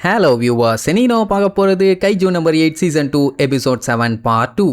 Hello viewers, இன்னைக்கு பார்க்க போறது கைஜூ number 8 season 2 episode 7 part 2.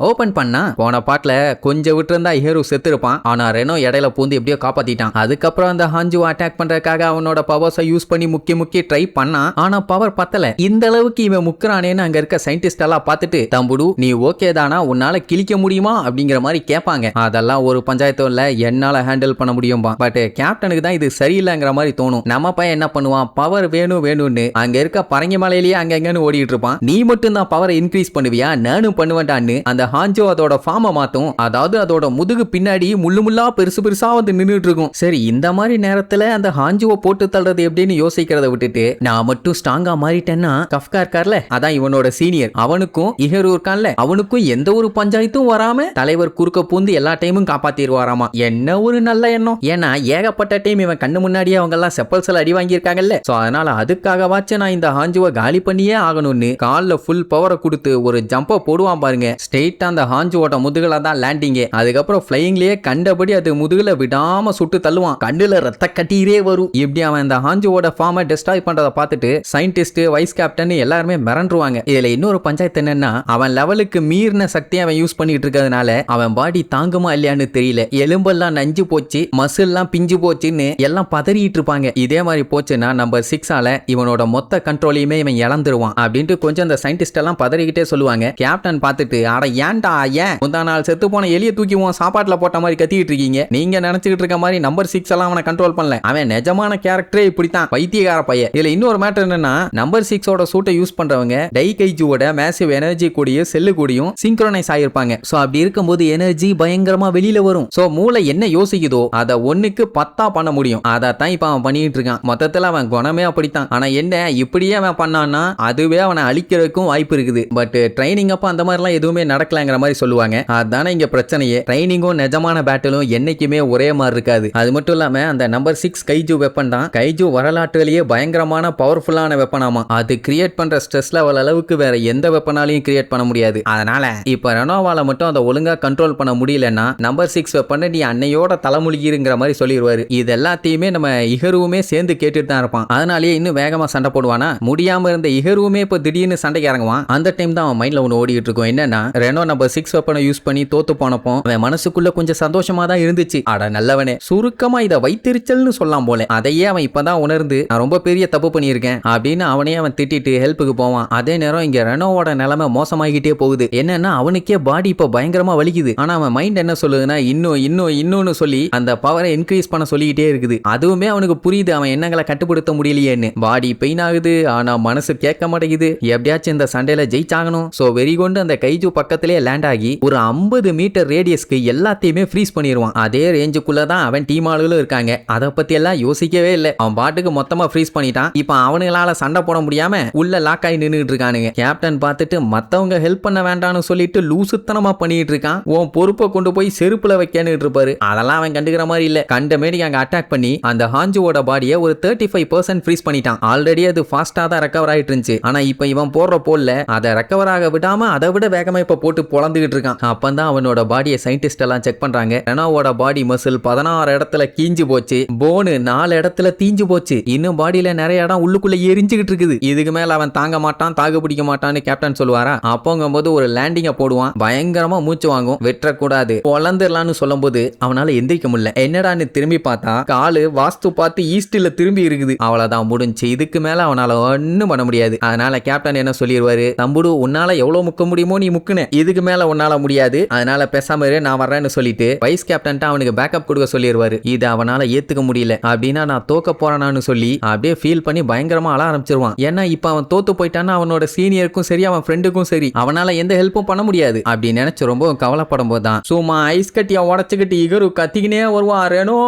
Open பண்ணா போன பாட்டுல கொஞ்சம் விட்டுருந்தா ஹீரோ செத்துருப்பான். ஆனா ரெனோ இடையில பூந்து எப்படியோ காப்பாத்திட்டான். அதுக்கப்புறம் அந்த ஹாஞ்சு அட்டாக் பண்றதுக்காக அவனோட பவர்ஸை யூஸ் பண்ணி முக்கி ட்ரை பண்ணான். ஆனா பவர் பத்தல. இந்த அளவுக்கு இவன் முக்குறானேன்னு அங்க இருக்க சயின்டிஸ்ட் எல்லாம் பார்த்துட்டு, தம்புடு நீ ஓகே தானா, உன்னால கிழிக்க முடியுமா அப்படிங்கிற மாதிரி கேட்பாங்க. அதெல்லாம் ஒரு பஞ்சாயத்தும் இல்ல, என்னால ஹேண்டில் பண்ண முடியும்பா. பட் கேப்டனுக்கு தான் இது சரியில்லைங்கிற மாதிரி தோணும். நம்ம பையன் என்ன பண்ணுவான், பவர் வேணும்னு அங்க இருக்க பரங்கி மலையிலேயே அங்கன்னு ஓடிட்டு இருப்பான். நீ மட்டும் தான் பவரை இன்க்ரீஸ் பண்ணுவியா, நானும் பண்ணுவேன்டான்னு அந்த ஹாஞ்சோ அதோட ஃபார்மை மாத்தும். அதாவது அதோட முதுகு பின்னாடி முள்ளுமுள்ளா பெருசா வந்து நின்னுட்டு இருக்கும். சரி, இந்த மாதிரி நேரத்துல அந்த ஹாஞ்சோவை போட்டு தள்ளுறது எப்படின்னு யோசிக்கிறத விட்டுட்டு, நான் மட்டும் ஸ்ட்ராங்கா மாறிட்டேன்னா கஃப்கா இருக்கார்ல, அதான் இவனோட சீனியர், அவனுக்கும் இஹரு இருக்கான்ல, அவனுக்கும் எந்த ஒரு பஞ்சாயத்தும் வராம தலைவர் குறுக்க பூந்து எல்லா டைமும் காப்பாத்திடுவாராமா. என்ன ஒரு நல்ல எண்ணம். ஏன்னா ஏகப்பட்ட டைம் இவன் கண்ணு முன்னாடியே அவங்க எல்லாம் செப்பல்ஸ்ல அடி வாங்கியிருக்காங்கல்ல. சோ அதனால அதுக்காகவாச்சும் நான் இந்த ஹாஞ்சுவை காலி பண்ணியே ஆகணும்னு கால்ல ஃபுல் பவரை கொடுத்து ஒரு ஜம்ப போடுவான் பாருங்க. ஸ்ட்ரெயிட் அந்த ஹாஞ்சுவோட முதுகுல தான் லேண்டிங். அதுக்கப்புறம் ஃப்ளையிங்லயே கண்டபடி அது முதுகுல விடாம சுட்டு தள்ளுவான். கண்ணுல ரத்த கட்டீரே வரும். இப்படி அவன் இந்த ஹாஞ்சுவோட ஃபார்மை டெஸ்ட்ராய் பண்றத பார்த்துட்டு சயின்டிஸ்ட், வைஸ் கேப்டன் எல்லாருமே மிரண்டுருவாங்க. இதுல இன்னொரு பஞ்சாயத்து என்னன்னா, அவன் லெவலுக்கு மீறின சக்தியை அவன் யூஸ் பண்ணிட்டு இருக்கிறதுனால அவன் பாடி தாங்குமா இல்லையான்னு தெரியல. எலும்பெல்லாம் நஞ்சு போச்சு, மசில்லாம் பிஞ்சு போச்சுன்னு எல்லாம் பதறிட்டு இருப்பாங்க. இதே மாதிரி போச்சுன்னா நம்பர் 6ஆல இவனோட மொத்த கண்ட்ரோலையுமே இவன் இழந்துருவான் அப்படின்ட்டு கொஞ்சம் அந்த சயின்டிஸ்ட் எல்லாம் பதறிக்கிட்டே சொல்லுவாங்க. கேப்டன் பார்த்துட்டு, அட ஏன்டா ஏன் முந்தா நாள் செத்து போன எலிய தூக்கி சாப்பாட்டுல போட்ட மாதிரி கத்திட்டு இருக்கீங்க, நீங்க நினைச்சுக்கிட்டு இருக்க மாதிரி நம்பர் 6 எல்லாம் அவனை கண்ட்ரோல் பண்ணல. அவன் நிஜமான கேரக்டரே இப்படித்தான், பைத்தியக்கார பையன். இதுல இன்னொரு மேட்டர் என்னன்னா, நம்பர் 6ஓட சூட்டை யூஸ் பண்றவங்க டை கைஜுவோட மேசிவ் எனர்ஜி கூடிய செல்லு கூடியும் சிங்க்ரோனைஸ் ஆயிருப்பாங்க. சோ அப்படி இருக்கும்போது எனர்ஜி பயங்கரமா வெளியில வரும். சோ மூளை என்ன யோசிக்குதோ அதை 1க்கு 10 பண்ண முடியும். அதான் இப்ப அவன் பண்ணிட்டு இருக்கான். மொத்தத்துல அவன் குணமே அப்படித்தான். ஆனா என்ன, இப்படியே அவன் பண்ணான்னா அதுவே அவனை அழிக்கிறதுக்கும் வாய்ப்பு இருக்குது. பட் ட்ரைனிங் அப்ப அந்த மாதிரிலாம் எதுவுமே நடக்கலங்கிற மாதிரி சொல்லுவாங்க. அதானே இங்க பிரச்சனையே. ட்ரைனிங்கும் நிஜமான பேட்டலும் என்னைக்குமே ஒரே மாதிரி இருக்காது. அது மட்டும் இல்லாம அந்த நம்பர் 6 கைஜு வெப்பன் தான் கைஜு வரலாற்றிலேயே பயங்கரமான பவர்ஃபுல்லான வெப்பனாமா. அது கிரியேட் பண்ற ஸ்ட்ரெஸ் லெவல் அளவுக்கு வேற எந்த வெப்பனாலையும் கிரியேட் பண்ண முடியாது. அதனால இப்ப ரெனோவால மட்டும் அதை ஒழுங்கா கண்ட்ரோல் பண்ண முடியலன்னா நம்பர் 6 வெப்பனை நீ அன்னையோட தலைமுழுகிருங்கிற மாதிரி சொல்லிடுவாரு. இது எல்லாத்தையுமே நம்ம இஹருவுமே சேர்ந்து கேட்டுட்டு தான் இருப்பான். அதனாலேயே இன்னும் வேகமா சண்டை போடுவானா. முடியாம இருந்த இஹருவுமே இப்ப திடீர்னு சண்டைக்கு இறங்குவான். அந்த டைம் தான் அவன் மைண்ட்ல ஒன்று ஓடிட்டு இருக்கும். என்னன்னா, ரெனோ நம்பர் 6 வெப்பனை யூஸ் பண்ணி தோத்து போனப்போ அவன் மனசுக்குள்ள கொஞ்சம் சந்தோஷமா தான் இருந்துச்சு. அட நல்லவனே, சுருக்கமா இதை வைத்திருச்சல்னு சொல்லலாம் போல. அதையே அவன் இப்பதான் உணர்ந்து நான் ரொம்ப பெரிய தப்பு பண்ணியிருக்கேன் அப்படின்னு அவனே அவன் திட்டிட்டு ஹெல்ப்புக்கு போவான். அதே நேரம் இங்க ரெனோவோட நிலைமை மோசமாகிட்டே போகுது. என்னன்னா, அவனுக்கே பாடி இப்ப பயங்கரமா வலிக்குது. ஆனா அவன் மைண்ட் என்ன சொல்லுதுன்னா, இன்னும் சொல்லி அந்த பவரை இன்க்ரீஸ் பண்ண சொல்லிக்கிட்டே இருக்குது. அதுவுமே அவனுக்கு புரியுது அவன் எண்ணங்களை கட்டுப்படுத்த முடியலையேன்னு. பாடி பெயின் ஆகுது, ஆனா மனசு கேட்க மாட்டேங்குது. எப்படியாச்சும் இந்த சண்டையில ஜெயிச்சாகணும். சோ வெறி கொண்டு அந்த கைஜு பக்கத்திலே லேண்ட் ஆகி ஒரு 50 மீட்டர் ரேடியஸ்க்கு எல்லாத்தையுமே ஃப்ரீஸ் பண்ணிடுவான். அதே ரேஞ்சுக்குள்ள தான் அவன் டீம் ஆளுகளும் இருக்காங்க. அதை பத்தி எல்லாம் யோசிக்கவே இல்லை. அவன் பாட்டுக்கு மொத்தமா ஃப்ரீஸ் பண்ணிட்டான். இப்ப அவனுங்களால சண்டை போட முடியாம உள்ள லாக் ஆகி நின்றுட்டு இருக்கானுங்க. கேப்டன் பார்த்துட்டு மத்தவங்க ஹெல்ப் பண்ண வேண்டாம்னு சொல்லிட்டு லூசுத்தனமா பண்ணிட்டு இருக்கான். உன் பொறுப்பை கொண்டு போய் செருப்புல வைக்கன்னு இருப்பாரு. அதெல்லாம் அவன் கண்டுக்கிற மாதிரி இல்ல. கண்டமேடி அங்க அட்டாக் பண்ணி அந்த ஹாஞ்சுவோட பாடியை ஒரு 35% ஃப்ரீஸ் பண்ணிட்டான். ஆல்ரெடி அது ஃபாஸ்டா தான் ரெக்கவர் ஆயிட்டு இருந்துச்சு. ஆனா இப்ப இவன் போடுற போல்ல அதை ரெக்கவர் ஆக விடாம அதை விட வேகமா இப்ப போட்டு பொளந்துகிட்டு இருக்கான். அப்பதான் அவனோட பாடியை சயின்டிஸ்ட் எல்லாம் செக் பண்றாங்க. ரெனோவோட பாடி மசில் 16 இடத்துல கீஞ்சு போச்சு, போனு 4 இடத்துல தீஞ்சு போச்சு, இன்னும் பாடியில நிறைய இடம் உள்ளுக்குள்ள எரிஞ்சுக்கிட்டு இருக்குது. இதுக்கு மேல அவன் தாங்க மாட்டான், தாக்கு பிடிக்க மாட்டான்னு கேப்டன் சொல்லுவாரா. அப்போங்கும்போது ஒரு லேண்டிங்க போடுவான். பயங்கரமா மூச்சு வாங்கும். வெற்றக்கூடாது, பொளந்துடலான்னு சொல்லும் போது அவனால எந்திரிக்க முடியல. என்னடான்னு திரும்பி பார்த்தா காலு வாஸ்து பார்த்து ஈஸ்ட்ல திரும்பி இருக்குது. அவ்வளவுதான், முடிஞ்சு. இதுக்கு மேல அவனால ஒன்னும் பண்ண முடியாது. அதனால கேப்டன் என்ன சொல்லிடுவாரு, தம்புடு உன்னால எவ்வளவு முக்க முடியுமோ நீ முக்குன, இதுக்கு மேல உன்னால முடியாது, அதனால பேசாம நான் வர்றேன்னு சொல்லிட்டு வைஸ் கேப்டன் அவனுக்கு பேக்கப் கொடுக்க சொல்லிடுவாரு. இது அவனால ஏத்துக்க முடியல. அப்படின்னா நான் தோக்க போறானான்னு சொல்லி அப்படியே ஃபீல் பண்ணி பயங்கரமா அழ ஆரம்பிச்சிருவான். ஏன்னா இப்ப அவன் தோத்து போயிட்டான்னா அவனோட சீனியருக்கும் சரி அவன் ஃப்ரெண்டுக்கும் சரி அவனால எந்த ஹெல்ப்பும் பண்ண முடியாது. அப்படி நினைச்சு ரொம்ப கவலைப்படும் போதுதான் சும்மா ஐஸ் கட்டியா உடச்சுக்கிட்டு இகரு கத்திக்கினே வருவான். ரெனோ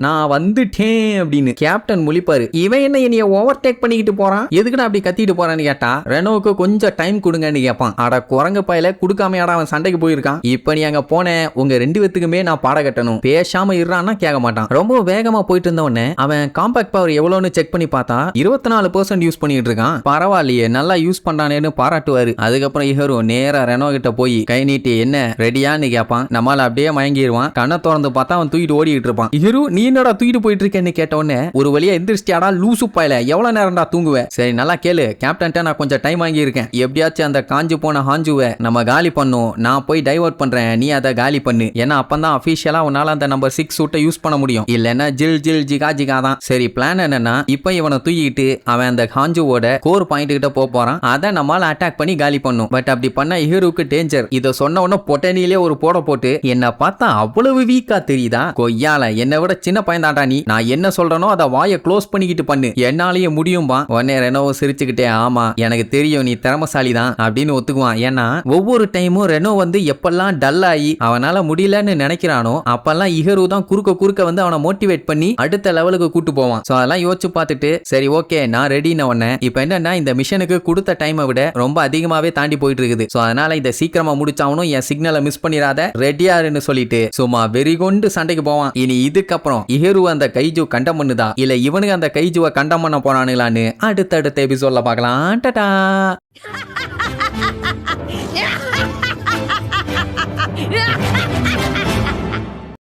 நான் வந்துட்டேன் அப்படின்னு கேப்டன் முழிப்பாரு. இவன் என்ன என்னைய ஓவர்டேக் பண்ணிக்கிட்டு போறான், எதுக்குடா அப்படி கத்திட்டு போறான்னு கேட்டா ரெனோவுக்கு கொஞ்சம் டைம் கொடுங்கன்னு கேட்பான். அட குரங்கு பையில கொடுக்காம தெரியாமையாடா அவன் சண்டைக்கு போயிருக்கான். இப்ப நீ அங்க போன உங்க 2 பேத்துக்குமே நான் பாட கட்டணும். பேசாம இருறான்னா கேட்க மாட்டான். ரொம்ப வேகமா போயிட்டு இருந்த உடனே அவன் காம்பாக்ட் பவர் எவ்வளவுன்னு செக் பண்ணி பார்த்தா 24% யூஸ் பண்ணிட்டு இருக்கான். பரவாயில்லையே, நல்லா யூஸ் பண்றானேன்னு பாராட்டுவாரு. அதுக்கப்புறம் ஹீரோ நேரா ரெனோ கிட்ட போய் கை நீட்டி என்ன ரெடியான்னு கேட்பான். நம்மால அப்படியே மயங்கிடுவான். கண்ணை திறந்து பார்த்தா அவன் தூக்கிட்டு ஓடிட்டு இருப்பான். ஹீரோ நீ என்னடா தூக்கிட்டு போயிட்டு இருக்கேன்னு கேட்ட உடனே ஒரு வழியா எந்திரிச்சிட்டியாடா லூசு பாயில, எவ்வளவு நேரம்டா தூங்குவேன்? சரி நல்லா கேளு, கேப்டன்ட்ட நான் கொஞ்சம் டைம் வாங்கி இருக்கேன். எப்படியாச்சும் அந்த காஞ்சு போன ஹாஞ்சுவை நம்ம காலி பண்ணும். நான் போய் டைவர்ட் பண்றேன், நீ அதை காலி பண்ணு. ஏன்னா அப்பதான் அபிஷியலா உன்னால அந்த நம்பர் 6 சூட்டை யூஸ் பண்ண முடியும். இல்லன்னா ஜில் ஜில் ஜிகா ஜிகா தான். சரி பிளான் என்னன்னா இப்ப இவனை தூக்கிட்டு அவன் அந்த ஹாஞ்சுவோட கோர் பாயிண்ட் கிட்ட போறான். அதை நம்மால அட்டாக் பண்ணி காலி பண்ணும். பட் அப்படி பண்ண ஹீரோக்கு டேஞ்சர். இத சொன்ன உடனே பொட்டனிலே ஒரு போட போட்டு என்ன பார்த்தா அவ்வளவு வீக்கா தெரியுதா? கொய்யால என்னை விட சின்ன பையன் தாண்டா நீ. நான் என்ன சொல்றனோ அதை வாயை க்ளோஸ் பண்ணிக்கிட்டு பண்ணு, என்னாலேயே முடியும்பா. உடனே ரெனோவை சிரிச்சுக்கிட்டே ஆமா எனக்கு தெரியும் நீ திறமசாலி தான் அப்படின்னு ஒத்துக்குவான். ஏன்னா ஒவ்வொரு டைமும் ரெனோ வந்து எப்பெல்லாம் டல் ஆகி அவனால முடியலன்னு நினைக்கிறானோ அப்பெல்லாம் இஹரு தான் குறுக்க வந்து அவனை மோட்டிவேட் பண்ணி அடுத்த லெவலுக்கு கூட்டு போவான். சோ அதெல்லாம் யோசிச்சு பார்த்துட்டு சரி ஓகே நான் ரெடின உடனே இப்ப என்னன்னா இந்த மிஷனுக்கு கொடுத்த டைமை விட ரொம்ப அதிகமாவே தாண்டி போயிட்டு இருக்குது. சோ அதனால இதை சீக்கிரமா முடிச்சாவணும், என் சிக்னலை மிஸ் பண்ணிடாத, ரெடியாருன்னு சொல்லிட்டு சும்மா வெறி கொண்டு சண்டைக்கு போவான். இனி இதுக்கப்புறம் இஹரு அந்த கைஜு கண்டம் பண்ணுதா இல்ல இவனுக்கு அந்த கைஜுவை கண்டம் பண்ண போறானுங்களான்னு அடுத்தடுத்த எபிசோட்ல பார்க்கலாம். டாடா.